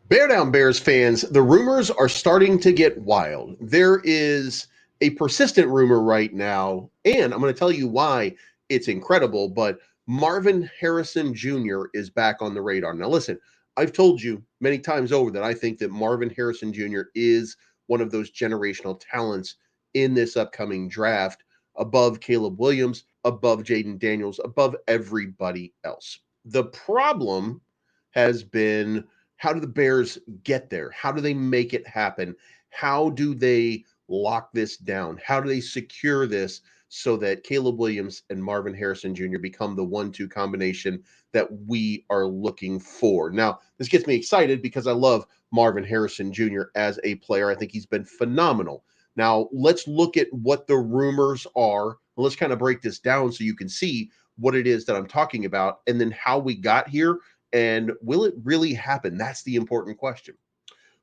Bear down, Bears fans. The rumors are starting to get wild. There is a persistent rumor right now, and I'm going to tell you why it's incredible, but Marvin Harrison Jr. is back on the radar. Now, listen, I've told you many times over that I think that Marvin Harrison Jr. is one of those generational talents in this upcoming draft, above Caleb Williams, above Jaden Daniels, above everybody else. The problem has been, how do the Bears get there? How do they make it happen? How do they lock this down? How do they secure this so that Caleb Williams and Marvin Harrison Jr. become the 1-2 combination that we are looking for? Now, this gets me excited because I love Marvin Harrison Jr. as a player. I think he's been phenomenal. Now, let's look at what the rumors are. Let's kind of break this down so you can see what it is that I'm talking about and then how we got here. And will it really happen? That's the important question.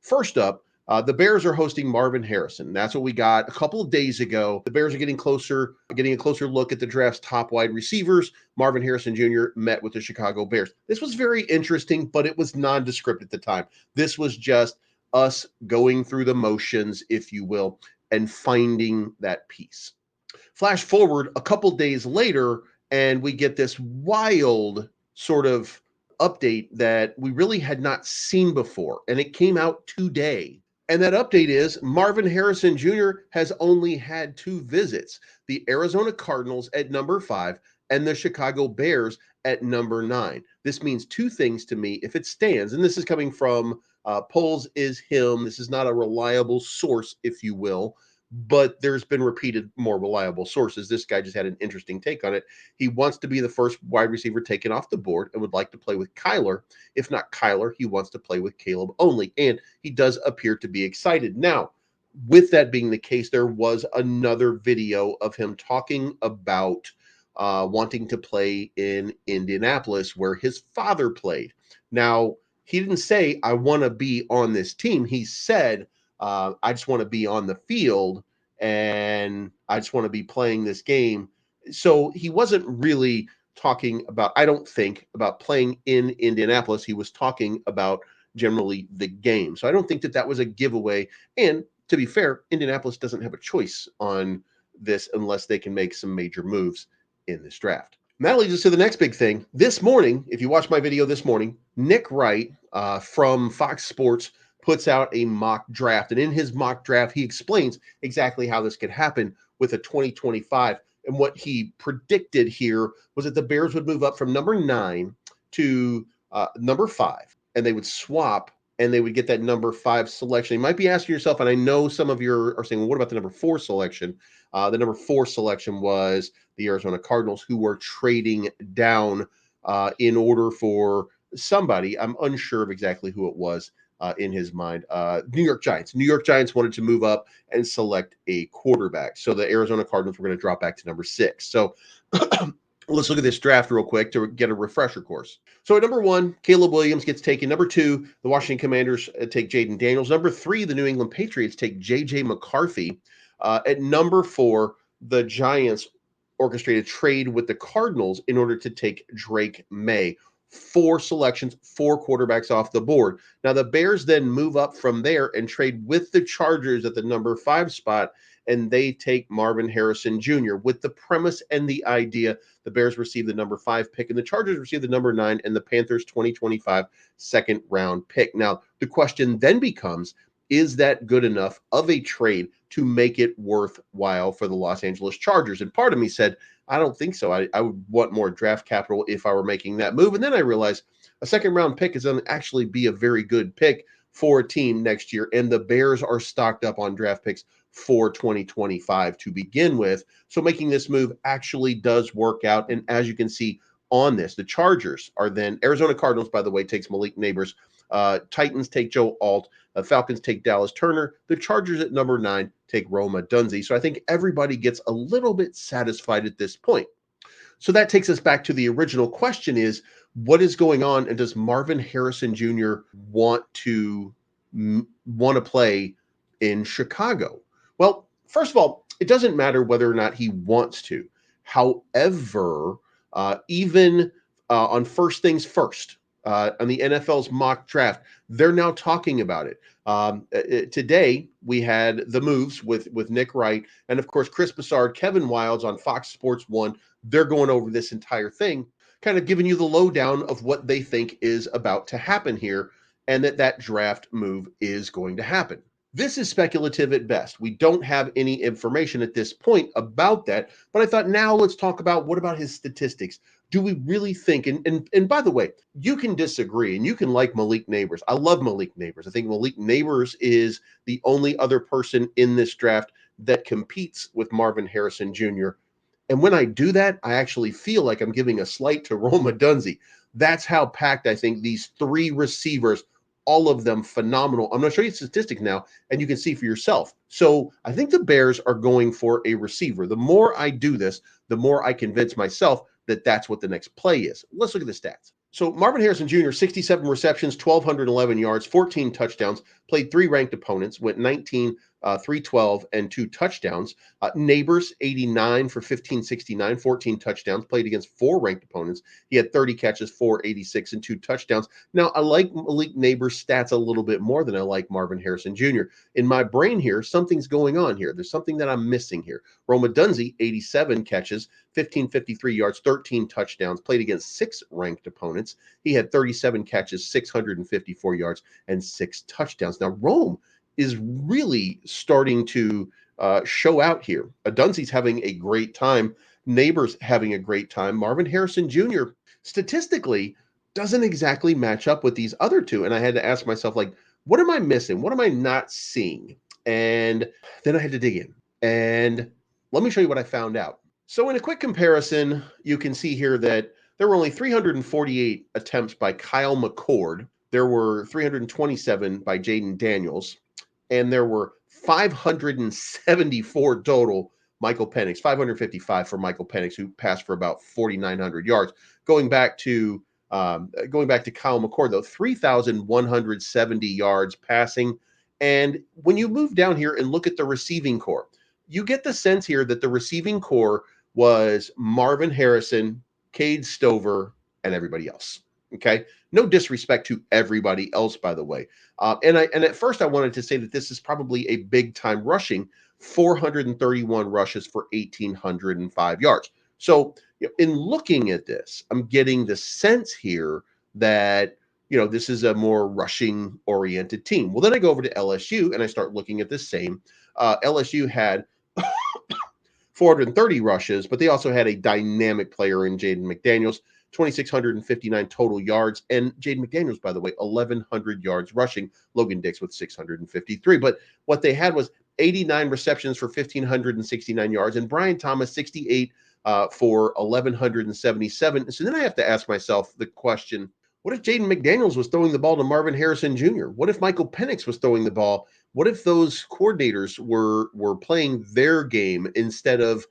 First up, the Bears are hosting Marvin Harrison. That's what we got a couple of days ago. The Bears are getting a closer look at the draft's top wide receivers. Marvin Harrison Jr. met with the Chicago Bears. This was very interesting, but it was nondescript at the time. This was just us going through the motions, if you will, and finding that piece. Flash forward a couple days later, and we get this wild sort of update that we really had not seen before, and it came out today. And that update is Marvin Harrison Jr. has only had two visits: the Arizona Cardinals at number 5 and the Chicago Bears at number 9. This means two things to me if it stands, and this is coming from Polls is Him. This is not a reliable source, if you will, but there's been repeated more reliable sources. This guy just had an interesting take on it. He wants to be the first wide receiver taken off the board and would like to play with Kyler. If not Kyler, he wants to play with Caleb only, and he does appear to be excited. Now, with that being the case, there was another video of him talking about wanting to play in Indianapolis, where his father played. Now, he didn't say, I want to be on this team. He said, I just want to be on the field and I just want to be playing this game. So he wasn't really talking about, I don't think, about playing in Indianapolis. He was talking about generally the game. So I don't think that that was a giveaway. And to be fair, Indianapolis doesn't have a choice on this unless they can make some major moves in this draft. And that leads us to the next big thing. This morning, if you watch my video this morning, Nick Wright from Fox Sports puts out a mock draft. And in his mock draft, he explains exactly how this could happen with a 2025. And what he predicted here was that the Bears would move up from number 9 to number 5, and they would swap, and they would get that number 5 selection. You might be asking yourself, and I know some of you are saying, well, what about the number 4 selection? The number 4 selection was the Arizona Cardinals, who were trading down in order for somebody. I'm unsure of exactly who it was. In his mind, New York Giants. New York Giants wanted to move up and select a quarterback. So the Arizona Cardinals were going to drop back to number 6. So let's look at this draft real quick to get a refresher course. So at number 1, Caleb Williams gets taken. Number 2, the Washington Commanders take Jaden Daniels. Number 3, the New England Patriots take J.J. McCarthy. At number 4, the Giants orchestrated trade with the Cardinals in order to take Drake May. 4 selections, 4 quarterbacks off the board. Now, the Bears then move up from there and trade with the Chargers at the number 5 spot, and they take Marvin Harrison Jr. with the premise and the idea the Bears receive the number 5 pick, and the Chargers receive the number 9, and the Panthers 2025 second-round pick. Now, the question then becomes, is that good enough of a trade to make it worthwhile for the Los Angeles Chargers? And part of me said, I don't think so. I would want more draft capital if I were making that move. And then I realized a second-round pick is going to actually be a very good pick for a team next year. And the Bears are stocked up on draft picks for 2025 to begin with. So making this move actually does work out. And as you can see on this, the Chargers are then Arizona Cardinals, by the way, takes Malik Neighbors. Titans take Joe Alt. Falcons take Dallas Turner. The Chargers at number 9 take Roma Dunze. So I think everybody gets a little bit satisfied at this point. So that takes us back to the original question is, what is going on, and does Marvin Harrison Jr. want to play in Chicago? Well, first of all, it doesn't matter whether or not he wants to. However, even on first things first, on the NFL's mock draft. They're now talking about it. Today, we had the moves with Nick Wright and, of course, Chris Broussard, Kevin Wildes on Fox Sports 1. They're going over this entire thing, kind of giving you the lowdown of what they think is about to happen here and that draft move is going to happen. This is speculative at best. We don't have any information at this point about that, but I thought now let's talk about what about his statistics? Do we really think, and by the way, you can disagree and you can like Malik Neighbors. I love Malik Neighbors. I think Malik Neighbors is the only other person in this draft that competes with Marvin Harrison Jr. And when I do that, I actually feel like I'm giving a slight to Rome Odunze. That's how packed I think these three receivers, all of them phenomenal. I'm going to show you statistics now, and you can see for yourself. So I think the Bears are going for a receiver. The more I do this, the more I convince myself that that's what the next play is. Let's look at the stats. So Marvin Harrison Jr., 67 receptions, 1,211 yards, 14 touchdowns, played three ranked opponents, went 19, 312, and two touchdowns. Neighbors, 89 for 1,569, 14 touchdowns, played against four ranked opponents. He had 30 catches, 486, and two touchdowns. Now, I like Malik Neighbors' stats a little bit more than I like Marvin Harrison Jr. In my brain here, something's going on here. There's something that I'm missing here. Rome Odunze, 87 catches, 1,553 yards, 13 touchdowns, played against six ranked opponents. He had 37 catches, 654 yards, and six touchdowns. Now, Rome is really starting to show out here. Odunze's having a great time. Neighbors having a great time. Marvin Harrison Jr. statistically doesn't exactly match up with these other two. And I had to ask myself, like, what am I missing? What am I not seeing? And then I had to dig in. And let me show you what I found out. So in a quick comparison, you can see here that there were only 348 attempts by Kyle McCord. There were 327 by Jaden Daniels. And there were 574 total Michael Penix, 555 for Michael Penix, who passed for about 4,900 yards. Going back to Kyle McCord, though, 3,170 yards passing. And when you move down here and look at the receiving core, you get the sense here that the receiving core was Marvin Harrison, Cade Stover, and everybody else. Okay. No disrespect to everybody else, by the way. And at first I wanted to say that this is probably a big time rushing, 431 rushes for 1,805 yards. So in looking at this, I'm getting the sense here that, this is a more rushing oriented team. Well, then I go over to LSU and I start looking at the same. LSU had 430 rushes, but they also had a dynamic player in Jaden McDaniels, 2,659 total yards. And Jaden McDaniels, by the way, 1,100 yards rushing. Logan Dix with 653. But what they had was 89 receptions for 1,569 yards, and Brian Thomas, 68 for 1,177. So then I have to ask myself the question, what if Jaden McDaniels was throwing the ball to Marvin Harrison Jr.? What if Michael Penix was throwing the ball? What if those coordinators were playing their game instead of,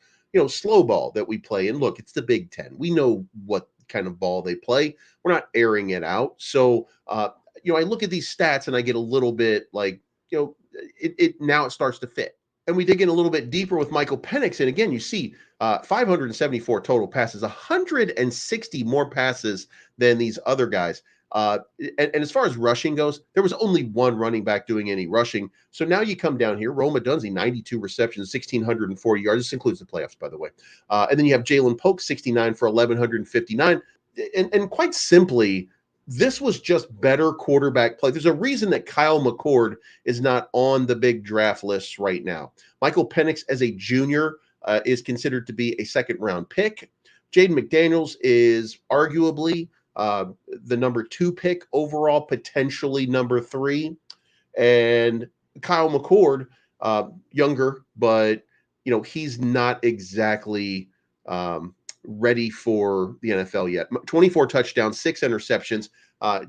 slow ball that we play? And look, it's the Big Ten. We know what kind of ball they play. We're not airing it out. So, I look at these stats and I get a little bit like, now it starts to fit. And we dig in a little bit deeper with Michael Penix. And again, you see 574 total passes, 160 more passes than these other guys. And as far as rushing goes, there was only one running back doing any rushing. So now you come down here, Rome Odunze, 92 receptions, 1,640 yards. This includes the playoffs, by the way. And then you have Jalen Polk, 69 for 1,159. And quite simply, this was just better quarterback play. There's a reason that Kyle McCord is not on the big draft lists right now. Michael Penix, as a junior, is considered to be a second-round pick. Jaden McDaniels is arguably the number 2 pick overall, potentially number 3. And Kyle McCord, younger, but, he's not exactly ready for the NFL yet. 24 touchdowns, 6 interceptions,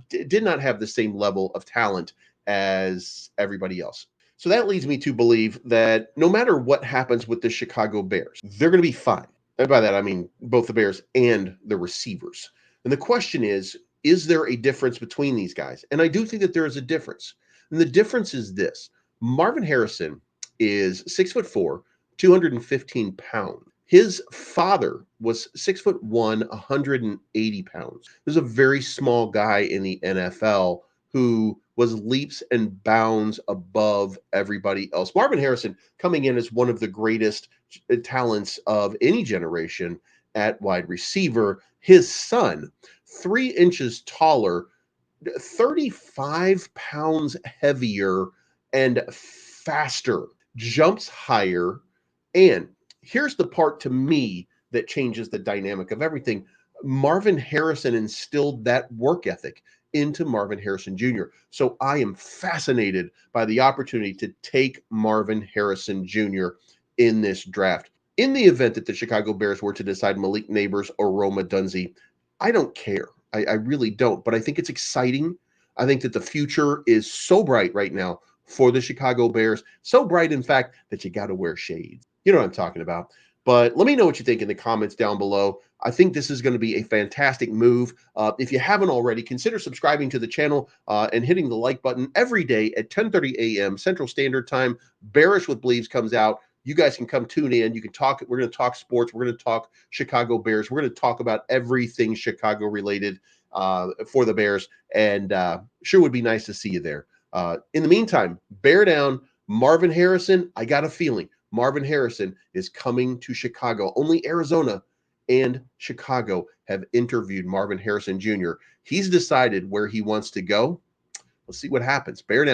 did not have the same level of talent as everybody else. So that leads me to believe that no matter what happens with the Chicago Bears, they're going to be fine. And by that, I mean both the Bears and the receivers. And the question is there a difference between these guys? And I do think that there is a difference. And the difference is this. Marvin Harrison is 6'4", 215 pounds. His father was 6'1", 180 pounds. There's a very small guy in the NFL who was leaps and bounds above everybody else. Marvin Harrison coming in as one of the greatest talents of any generation at wide receiver. His son, 3 inches taller, 35 pounds heavier and faster, jumps higher. And here's the part to me that changes the dynamic of everything. Marvin Harrison instilled that work ethic into Marvin Harrison Jr. So I am fascinated by the opportunity to take Marvin Harrison Jr. in this draft. In the event that the Chicago Bears were to decide Malik Neighbors or Rome Odunze, I don't care. I really don't. But I think it's exciting. I think that the future is so bright right now for the Chicago Bears. So bright, in fact, that you got to wear shades. You know what I'm talking about. But let me know what you think in the comments down below. I think this is going to be a fantastic move. If you haven't already, consider subscribing to the channel and hitting the like button every day at 10:30 a.m. Central Standard Time. Bearish with Bleeves comes out. You guys can come tune in. You can talk. We're going to talk sports. We're going to talk Chicago Bears. We're going to talk about everything Chicago related for the Bears. And sure would be nice to see you there. In the meantime, bear down. Marvin Harrison, I got a feeling Marvin Harrison is coming to Chicago. Only Arizona and Chicago have interviewed Marvin Harrison Jr. He's decided where he wants to go. Let's see what happens. Bear down.